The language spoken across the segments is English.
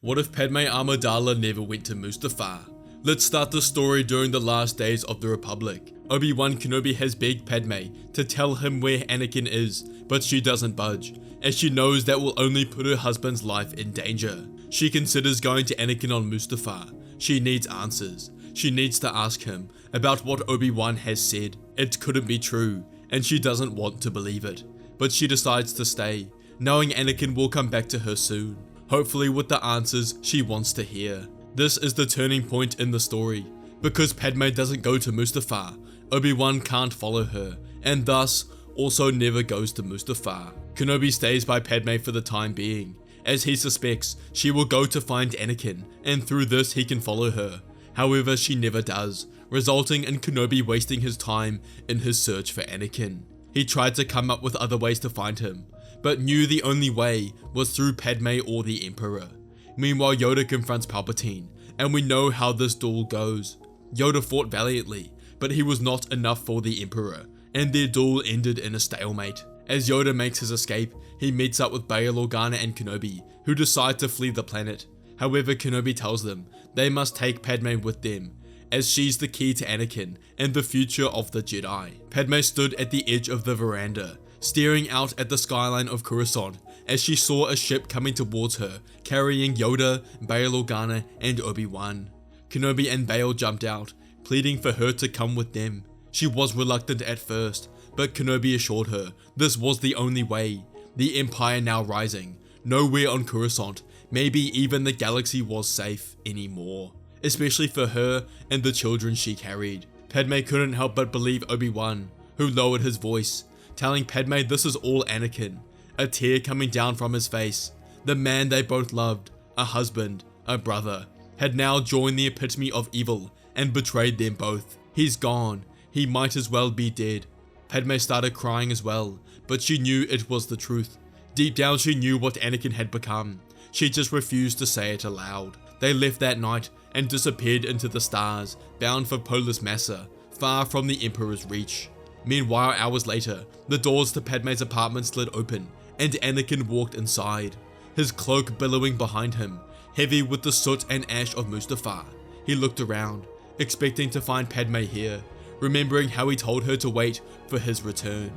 What if Padme Amidala never went to Mustafar? Let's start the story during the last days of the Republic. Obi-Wan Kenobi has begged Padme to tell him where Anakin is, but she doesn't budge, as she knows that will only put her husband's life in danger. She considers going to Anakin on Mustafar. She needs answers. She needs to ask him about what Obi-Wan has said. It couldn't be true, and she doesn't want to believe it. But she decides to stay, knowing Anakin will come back to her soon, hopefully with the answers she wants to hear. This is the turning point in the story. Because Padme doesn't go to Mustafar, Obi-Wan can't follow her, and thus also never goes to Mustafar. Kenobi stays by Padme for the time being, as he suspects she will go to find Anakin, and through this he can follow her. However, she never does, resulting in Kenobi wasting his time in his search for Anakin. He tried to come up with other ways to find him, but knew the only way was through Padme or the Emperor. Meanwhile, Yoda confronts Palpatine, and we know how this duel goes. Yoda fought valiantly, but he was not enough for the Emperor, and their duel ended in a stalemate. As Yoda makes his escape, he meets up with Bail Organa and Kenobi, who decide to flee the planet. However, Kenobi tells them they must take Padme with them, as she's the key to Anakin and the future of the Jedi. Padme stood at the edge of the veranda, staring out at the skyline of Coruscant as she saw a ship coming towards her, carrying Yoda, Bail Organa, and Obi-Wan. Kenobi and Bail jumped out, pleading for her to come with them. She was reluctant at first, but Kenobi assured her this was the only way. The Empire now rising, nowhere on Coruscant, maybe even the galaxy was safe anymore, especially for her and the children she carried. Padme couldn't help but believe Obi-Wan, who lowered his voice, telling Padme this is all Anakin, a tear coming down from his face. The man they both loved, a husband, a brother, had now joined the epitome of evil and betrayed them both. He's gone, he might as well be dead. Padme started crying as well, but she knew it was the truth. Deep down she knew what Anakin had become. She just refused to say it aloud. They left that night and disappeared into the stars, bound for Polis Massa, far from the Emperor's reach. Meanwhile, hours later, the doors to Padme's apartment slid open, and Anakin walked inside, his cloak billowing behind him, heavy with the soot and ash of Mustafar. He looked around, expecting to find Padme here, remembering how he told her to wait for his return.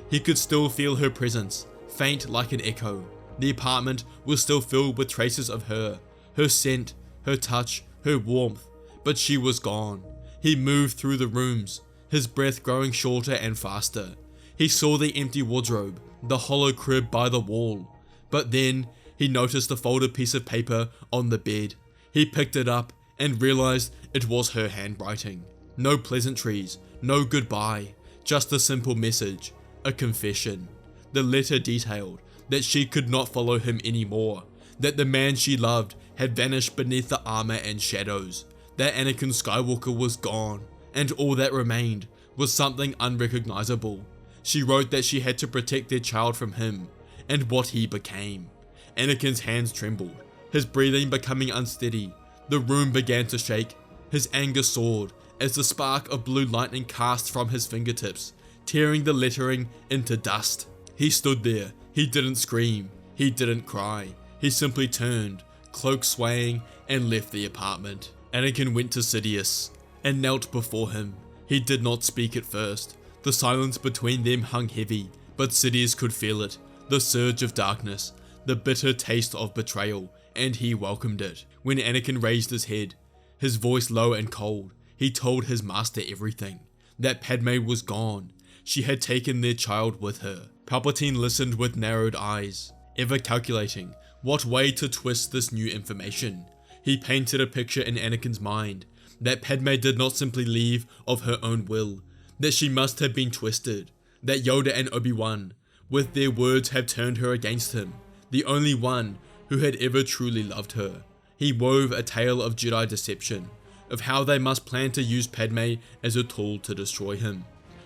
He could still feel her presence, faint like an echo. The apartment was still filled with traces of her scent, her touch, her warmth, but she was gone. He moved through the rooms, his breath growing shorter and faster. He saw the empty wardrobe, the hollow crib by the wall, but then he noticed the folded piece of paper on the bed. He picked it up and realized it was her handwriting. No pleasantries, no goodbye, just a simple message, a confession. The letter detailed that she could not follow him anymore, that the man she loved had vanished beneath the armor and shadows, that Anakin Skywalker was gone, and all that remained was something unrecognizable. She wrote that she had to protect their child from him, and what he became. Anakin's hands trembled, his breathing becoming unsteady. The room began to shake. His anger soared as the spark of blue lightning cast from his fingertips, tearing the lettering into dust. He stood there. He didn't scream. He didn't cry. He simply turned, cloak swaying, and left the apartment. Anakin went to Sidious and knelt before him. He did not speak at first. The silence between them hung heavy, but Sidious could feel it, the surge of darkness, the bitter taste of betrayal, and he welcomed it. When Anakin raised his head, his voice low and cold, he told his master everything, that Padme was gone. She had taken their child with her. Palpatine listened with narrowed eyes, ever calculating what way to twist this new information. He painted a picture in Anakin's mind, that Padme did not simply leave of her own will, that she must have been twisted, that Yoda and Obi-Wan, with their words, have turned her against him, the only one who had ever truly loved her. He wove a tale of Jedi deception, of how they must plan to use Padme as a tool to destroy him,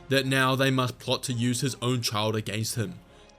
that now they must plot to use his own child against him,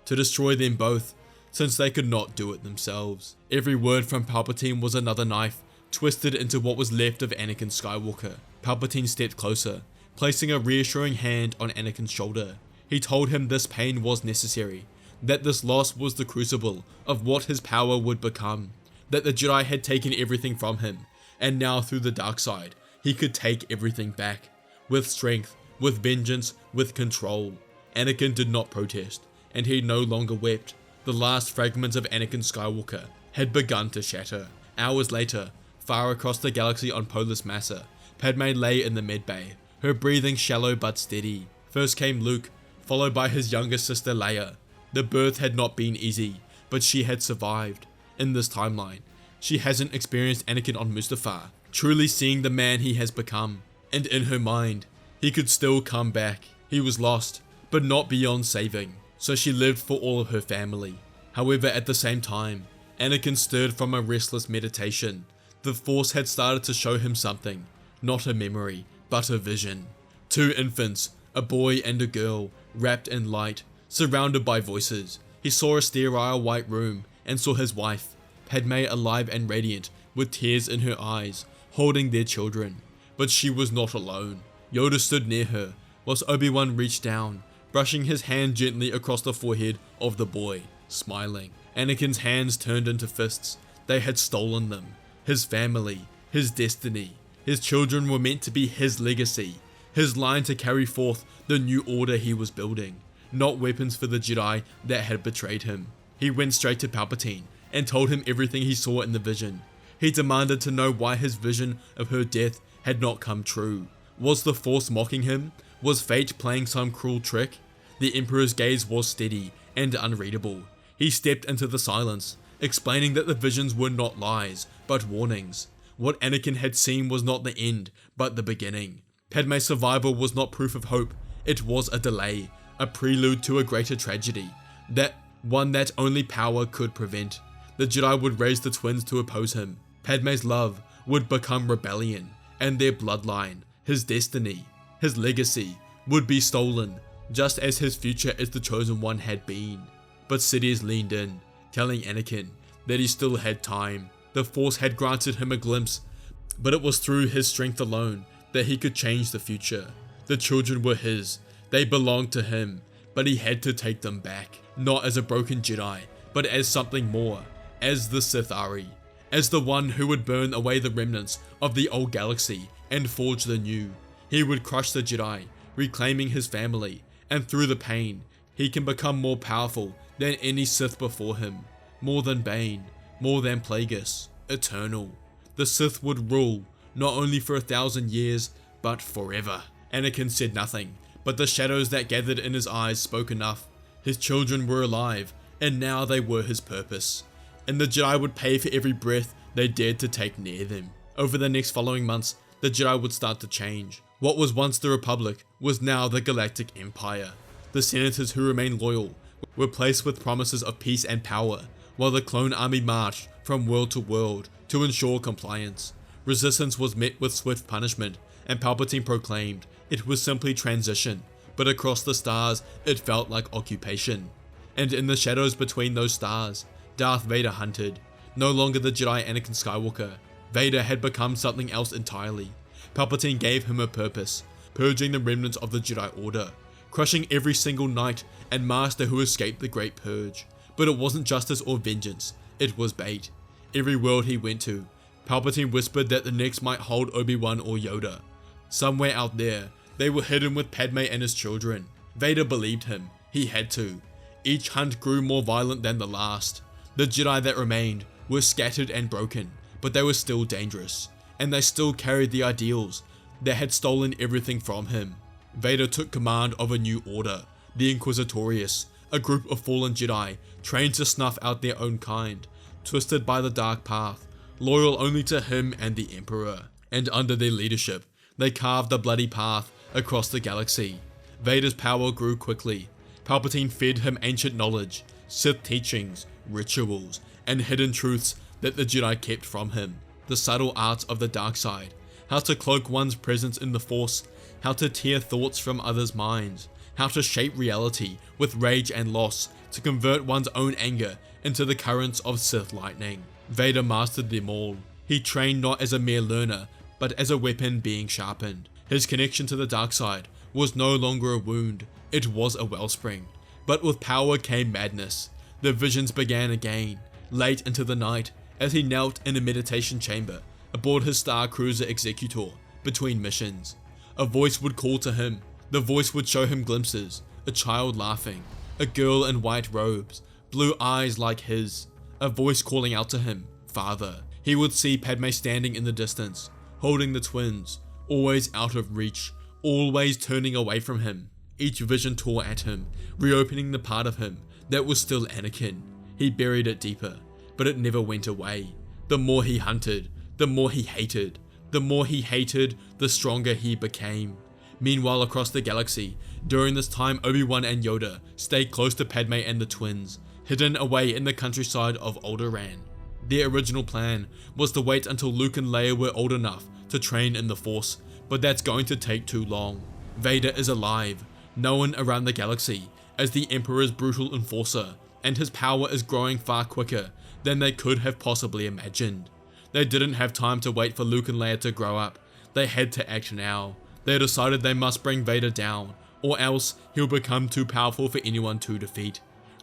to destroy them both, since they could not do it themselves. Every word from Palpatine was another knife, twisted into what was left of Anakin Skywalker. Palpatine stepped closer, placing a reassuring hand on Anakin's shoulder. He told him this pain was necessary, that this loss was the crucible of what his power would become, that the Jedi had taken everything from him, and now through the dark side, he could take everything back. With strength, with vengeance, with control. Anakin did not protest, and he no longer wept. The last fragments of Anakin Skywalker had begun to shatter. Hours later, far across the galaxy on Polis Massa, Padme lay in the medbay, her breathing shallow but steady. First came Luke, followed by his younger sister Leia. The birth had not been easy, but she had survived. In this timeline, she hasn't experienced Anakin on Mustafar, truly seeing the man he has become. And in her mind, he could still come back. He was lost, but not beyond saving, so she lived for all of her family. However, at the same time, Anakin stirred from a restless meditation. The Force had started to show him something, not a memory, but a vision. Two infants, a boy and a girl, wrapped in light, surrounded by voices. He saw a sterile white room and saw his wife, Padme, alive and radiant, with tears in her eyes, holding their children. But she was not alone. Yoda stood near her, whilst Obi-Wan reached down, brushing his hand gently across the forehead of the boy, smiling. Anakin's hands turned into fists. They had stolen them. His family, his destiny. His children were meant to be his legacy, his line to carry forth the new order he was building, not weapons for the Jedi that had betrayed him. He went straight to Palpatine and told him everything he saw in the vision. He demanded to know why his vision of her death had not come true. Was the Force mocking him? Was fate playing some cruel trick? The Emperor's gaze was steady and unreadable. He stepped into the silence, explaining that the visions were not lies, but warnings. What Anakin had seen was not the end, but the beginning. Padme's survival was not proof of hope. It was a delay, a prelude to a greater tragedy, that one that only power could prevent. The Jedi would raise the twins to oppose him. Padme's love would become rebellion, and their bloodline, his destiny, his legacy, would be stolen, just as his future as the Chosen One had been. But Sidious leaned in, telling Anakin that he still had time. The Force had granted him a glimpse, but it was through his strength alone that he could change the future. The children were his, they belonged to him, but he had to take them back, not as a broken Jedi, but as something more, as the Sith Ari, as the one who would burn away the remnants of the old galaxy and forge the new. He would crush the Jedi, reclaiming his family, and through the pain, he can become more powerful than any Sith before him, more than Bane, more than Plagueis, eternal. The Sith would rule, not only for 1,000 years, but forever. Anakin said nothing, but the shadows that gathered in his eyes spoke enough. His children were alive, and now they were his purpose. And the Jedi would pay for every breath they dared to take near them. Over the next following months, the Jedi would start to change. What was once the Republic was now the Galactic Empire. The senators who remained loyal were placed with promises of peace and power, while the clone army marched from world to world to ensure compliance. Resistance was met with swift punishment, and Palpatine proclaimed it was simply transition, but across the stars it felt like occupation. And in the shadows between those stars, Darth Vader hunted. No longer the Jedi Anakin Skywalker, Vader had become something else entirely. Palpatine gave him a purpose, purging the remnants of the Jedi Order, crushing every single knight and master who escaped the Great Purge. But it wasn't justice or vengeance, it was bait. Every world he went to, Palpatine whispered that the next might hold Obi-Wan or Yoda. Somewhere out there, they were hidden with Padme and his children. Vader believed him, he had to. Each hunt grew more violent than the last. The Jedi that remained were scattered and broken, but they were still dangerous, and they still carried the ideals that had stolen everything from him. Vader took command of a new order, the Inquisitorius, a group of fallen Jedi trained to snuff out their own kind, twisted by the dark path, loyal only to him and the Emperor. And under their leadership, they carved the bloody path across the galaxy. Vader's power grew quickly. Palpatine fed him ancient knowledge, Sith teachings, rituals, and hidden truths that the Jedi kept from him. The subtle arts of the dark side, how to cloak one's presence in the Force, how to tear thoughts from others' minds, how to shape reality with rage and loss to convert one's own anger into the currents of Sith lightning. Vader mastered them all. He trained not as a mere learner, but as a weapon being sharpened. His connection to the dark side was no longer a wound, it was a wellspring. But with power came madness. The visions began again, late into the night, as he knelt in a meditation chamber aboard his Star Cruiser Executor between missions. A voice would call to him. The voice would show him glimpses, a child laughing, a girl in white robes, blue eyes like his, a voice calling out to him, Father. He would see Padme standing in the distance, holding the twins, always out of reach, always turning away from him. Each vision tore at him, reopening the part of him that was still Anakin. He buried it deeper, but it never went away. The more he hunted, the more he hated. The more he hated, the stronger he became. Meanwhile, across the galaxy, during this time, Obi-Wan and Yoda stayed close to Padme and the twins, hidden away in the countryside of Alderaan. Their original plan was to wait until Luke and Leia were old enough to train in the Force, but that's going to take too long. Vader is alive, known around the galaxy as the Emperor's brutal enforcer, and his power is growing far quicker than they could have possibly imagined. They didn't have time to wait for Luke and Leia to grow up. They had to act now. They decided they must bring Vader down, or else he'll become too powerful for anyone to defeat.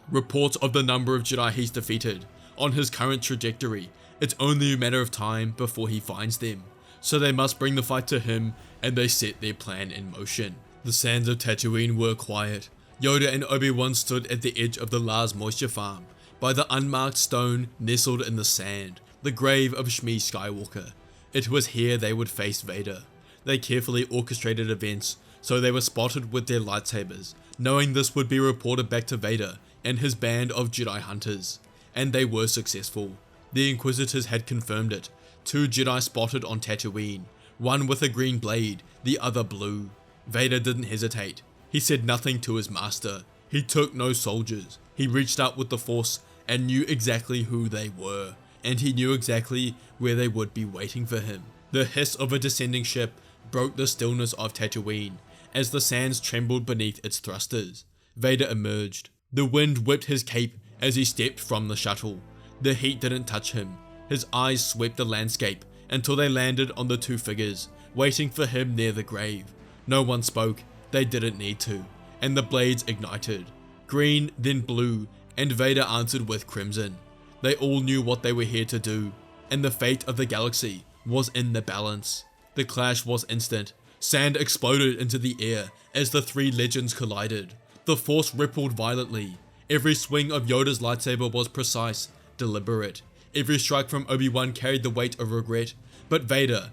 Reports of the number of Jedi he's defeated, on his current trajectory, it's only a matter of time before he finds them. So they must bring the fight to him, and they set their plan in motion. The sands of Tatooine were quiet. Yoda and Obi-Wan stood at the edge of the Lars moisture farm, by the unmarked stone nestled in the sand, the grave of Shmi Skywalker. It was here they would face Vader. They carefully orchestrated events, so they were spotted with their lightsabers, knowing this would be reported back to Vader and his band of Jedi hunters. And they were successful. The Inquisitors had confirmed it. 2 Jedi spotted on Tatooine, one with a green blade, the other blue. Vader didn't hesitate. He said nothing to his master. He took no soldiers. He reached out with the Force and knew exactly who they were, and he knew exactly where they would be waiting for him. The hiss of a descending ship broke the stillness of Tatooine as the sands trembled beneath its thrusters. Vader emerged. The wind whipped his cape as he stepped from the shuttle. The heat didn't touch him. His eyes swept the landscape until they landed on the 2 figures waiting for him near the grave. No one spoke. They didn't need to. And the blades ignited. Green, then blue, and Vader answered with crimson. They all knew what they were here to do, and the fate of the galaxy was in the balance. The clash was instant. Sand exploded into the air as the 3 legends collided. The Force rippled violently. Every swing of Yoda's lightsaber was precise, deliberate. Every strike from Obi-Wan carried the weight of regret. But Vader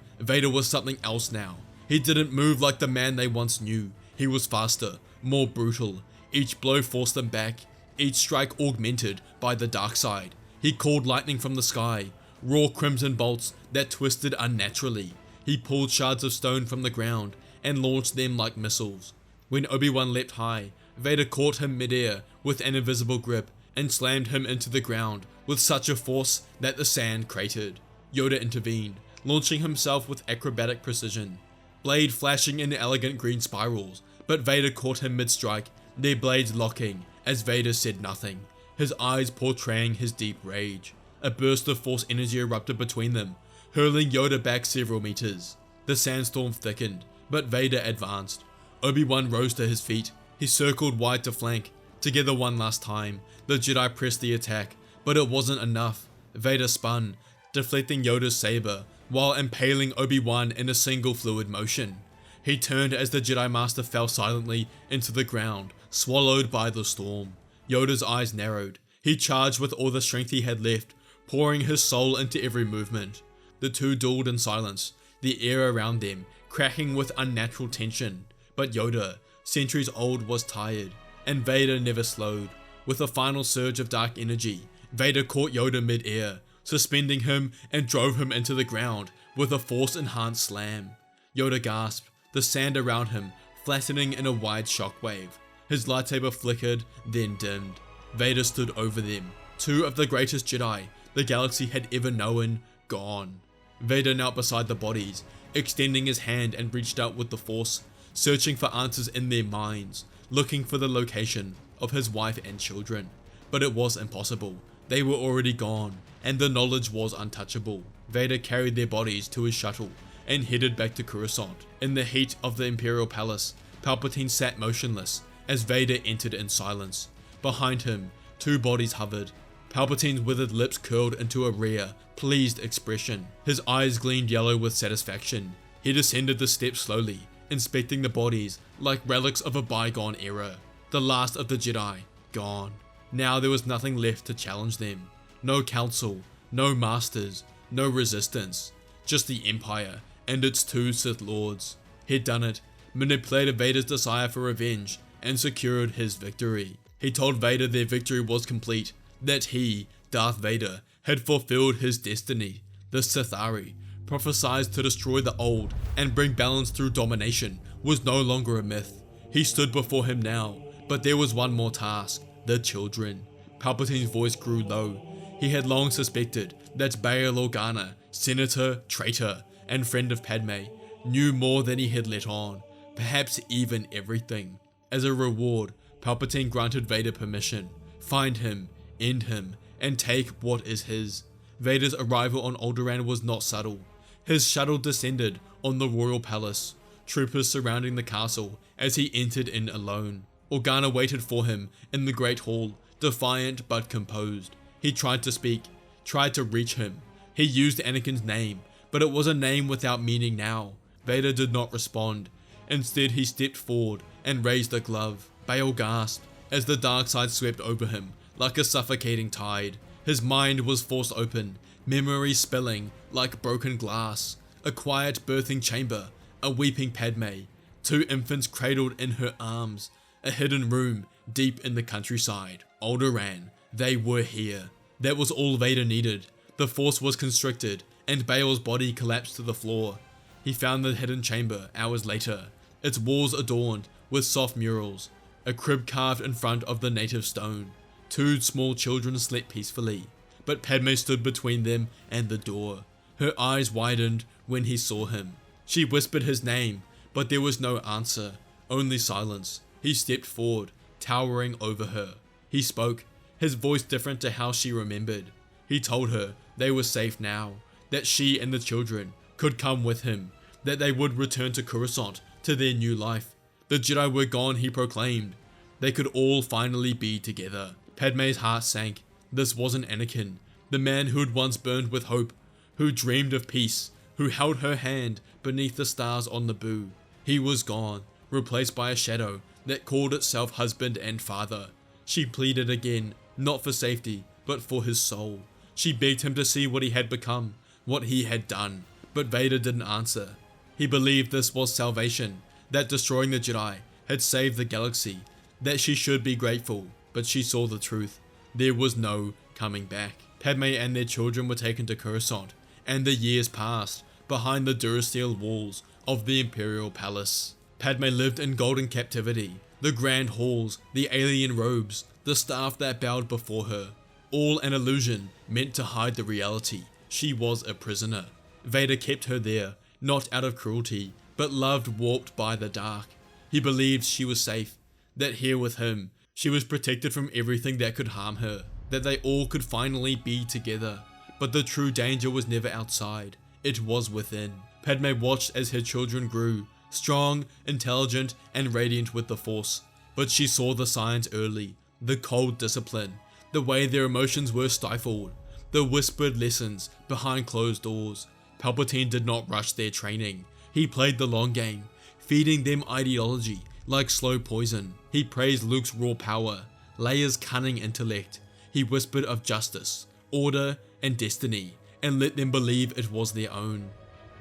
was something else now. He didn't move like the man they once knew. He was faster, more brutal. Each blow forced them back, each strike augmented by the dark side. He called lightning from the sky, raw crimson bolts that twisted unnaturally. He pulled shards of stone from the ground and launched them like missiles. When Obi-Wan leapt high, Vader caught him midair with an invisible grip and slammed him into the ground with such a force that the sand cratered. Yoda intervened, launching himself with acrobatic precision, blade flashing in elegant green spirals, but Vader caught him mid-strike, their blades locking as Vader said nothing, his eyes portraying his deep rage. A burst of Force energy erupted between them, hurling Yoda back several meters. The sandstorm thickened, but Vader advanced. Obi-Wan rose to his feet. He circled wide to flank. Together one last time, the Jedi pressed the attack, but it wasn't enough. Vader spun, deflecting Yoda's saber, while impaling Obi-Wan in a single fluid motion. He turned as the Jedi Master fell silently into the ground, swallowed by the storm. Yoda's eyes narrowed. He charged with all the strength he had left, pouring his soul into every movement. The 2 dueled in silence, the air around them cracking with unnatural tension. But Yoda, centuries old, was tired, and Vader never slowed. With a final surge of dark energy, Vader caught Yoda mid-air, suspending him and drove him into the ground with a Force-enhanced slam. Yoda gasped, the sand around him flattening in a wide shockwave. His lightsaber flickered, then dimmed. Vader stood over them, 2 of the greatest Jedi the galaxy had ever known, gone. Vader knelt beside the bodies, extending his hand and reached out with the Force, searching for answers in their minds, looking for the location of his wife and children. But it was impossible. They were already gone, and the knowledge was untouchable. Vader carried their bodies to his shuttle and headed back to Coruscant. In the heat of the Imperial Palace, Palpatine sat motionless as Vader entered in silence. Behind him, 2 bodies hovered, Palpatine's withered lips curled into a rare, pleased expression. His eyes gleamed yellow with satisfaction. He descended the steps slowly, inspecting the bodies like relics of a bygone era. The last of the Jedi, gone. Now there was nothing left to challenge them. No council, no masters, no resistance. Just the Empire and its 2 Sith Lords. He'd done it, manipulated Vader's desire for revenge, and secured his victory. He told Vader their victory was complete, that he, Darth Vader, had fulfilled his destiny. The Sithari, prophesied to destroy the old and bring balance through domination, was no longer a myth. He stood before him now, but there was one more task, the children. Palpatine's voice grew low. He had long suspected that Bail Organa, senator, traitor, and friend of Padme, knew more than he had let on, perhaps even everything. As a reward, Palpatine granted Vader permission. Find him, end him, and take what is his. Vader's arrival on Alderaan was not subtle. His shuttle descended on the royal palace, troopers surrounding the castle as he entered in alone. Organa waited for him in the Great Hall, defiant but composed. He tried to speak, tried to reach him. He used Anakin's name, but it was a name without meaning now. Vader did not respond. Instead, he stepped forward and raised a glove. Bail gasped as the dark side swept over him like a suffocating tide. His mind was forced open, memories spilling like broken glass. A quiet birthing chamber, a weeping Padme, 2 infants cradled in her arms, a hidden room deep in the countryside. Alderaan, they were here. That was all Vader needed. The force was constricted, and Bail's body collapsed to the floor. He found the hidden chamber hours later, its walls adorned with soft murals, a crib carved in front of the native stone. 2 small children slept peacefully, but Padme stood between them and the door. Her eyes widened when he saw him. She whispered his name, but there was no answer, only silence. He stepped forward, towering over her. He spoke, his voice different to how she remembered. He told her they were safe now, that she and the children could come with him, that they would return to Coruscant, to their new life. The Jedi were gone, he proclaimed. They could all finally be together. Padme's heart sank. This wasn't Anakin, the man who'd once burned with hope, who dreamed of peace, who held her hand beneath the stars on Naboo. He was gone, replaced by a shadow that called itself husband and father. She pleaded again, not for safety, but for his soul. She begged him to see what he had become, what he had done, but Vader didn't answer. He believed this was salvation, that destroying the Jedi had saved the galaxy, that she should be grateful, but she saw the truth. There was no coming back. Padme and their children were taken to Coruscant, and the years passed behind the Durasteel walls of the Imperial palace. Padme lived in golden captivity, the grand halls, the alien robes, the staff that bowed before her, all an illusion meant to hide the reality. She was a prisoner. Vader kept her there, not out of cruelty, but loved warped by the dark. He believed she was safe, that here with him, she was protected from everything that could harm her, that they all could finally be together. But the true danger was never outside, it was within. Padme watched as her children grew, strong, intelligent, and radiant with the Force. But she saw the signs early, the cold discipline, the way their emotions were stifled, the whispered lessons behind closed doors. Palpatine did not rush their training. He played the long game, feeding them ideology like slow poison. He praised Luke's raw power, Leia's cunning intellect. He whispered of justice, order, and destiny, and let them believe it was their own.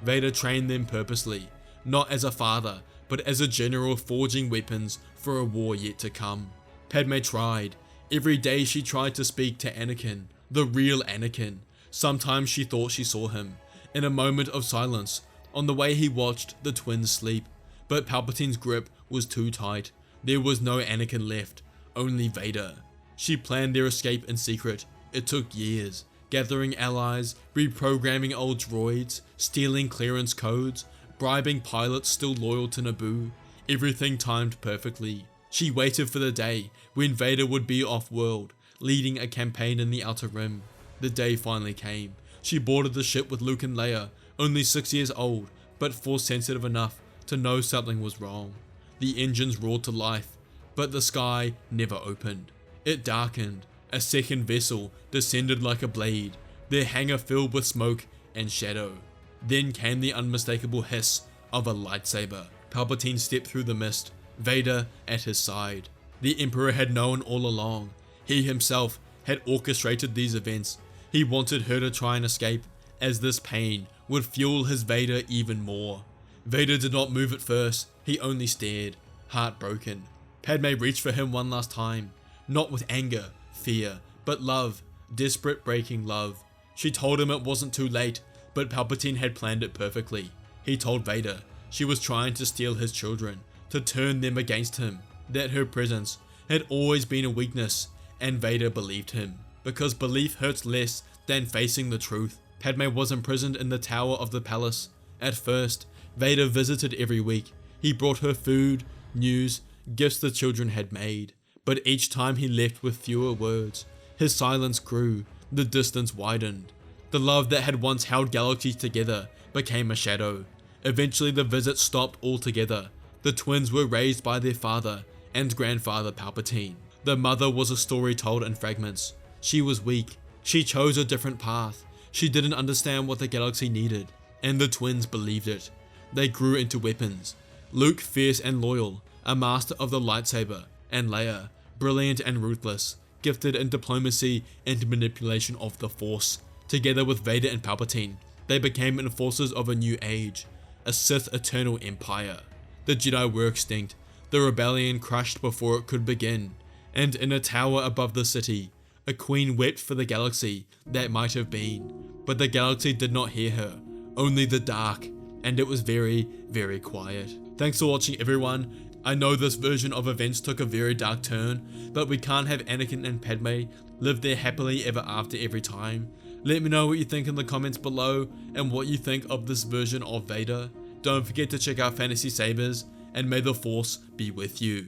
Vader trained them purposely, not as a father, but as a general forging weapons for a war yet to come. Padme tried. Every day she tried to speak to Anakin, the real Anakin. Sometimes she thought she saw him, in a moment of silence, on the way he watched the twins sleep. But Palpatine's grip was too tight. There was no Anakin left, only Vader. She planned their escape in secret. It took years, gathering allies, reprogramming old droids, stealing clearance codes, bribing pilots still loyal to Naboo. Everything timed perfectly. She waited for the day when Vader would be off-world, leading a campaign in the Outer Rim. The day finally came. She boarded the ship with Luke and Leia, only 6 years old, but Force-sensitive enough to know something was wrong. The engines roared to life, but the sky never opened. It darkened. A second vessel descended like a blade, their hangar filled with smoke and shadow. Then came the unmistakable hiss of a lightsaber. Palpatine stepped through the mist, Vader at his side. The Emperor had known all along. He himself had orchestrated these events. He wanted her to try and escape, as this pain would fuel his Vader even more. Vader did not move at first, he only stared, heartbroken. Padme reached for him one last time, not with anger, fear, but love, desperate breaking love. She told him it wasn't too late, but Palpatine had planned it perfectly. He told Vader she was trying to steal his children, to turn them against him, that her presence had always been a weakness, and Vader believed him, because belief hurts less than facing the truth. Padme was imprisoned in the tower of the palace. At first, Vader visited every week. He brought her food, news, gifts the children had made, but each time he left with fewer words. His silence grew, the distance widened. The love that had once held galaxies together became a shadow. Eventually the visits stopped altogether. The twins were raised by their father and grandfather Palpatine. The mother was a story told in fragments. She was weak. She chose a different path. She didn't understand what the galaxy needed, and the twins believed it. They grew into weapons. Luke, fierce and loyal, a master of the lightsaber, and Leia, brilliant and ruthless, gifted in diplomacy and manipulation of the Force. Together with Vader and Palpatine, they became enforcers of a new age, a Sith eternal empire. The Jedi were extinct, the rebellion crushed before it could begin, and in a tower above the city, a queen wept for the galaxy that might have been. But the galaxy did not hear her, only the dark, and it was very, very quiet. Thanks for watching, everyone. I know this version of events took a very dark turn, but we can't have Anakin and Padme live there happily ever after every time. Let me know what you think in the comments below, and what you think of this version of Vader. Don't forget to check out Fantasy Sabers, and may the Force be with you.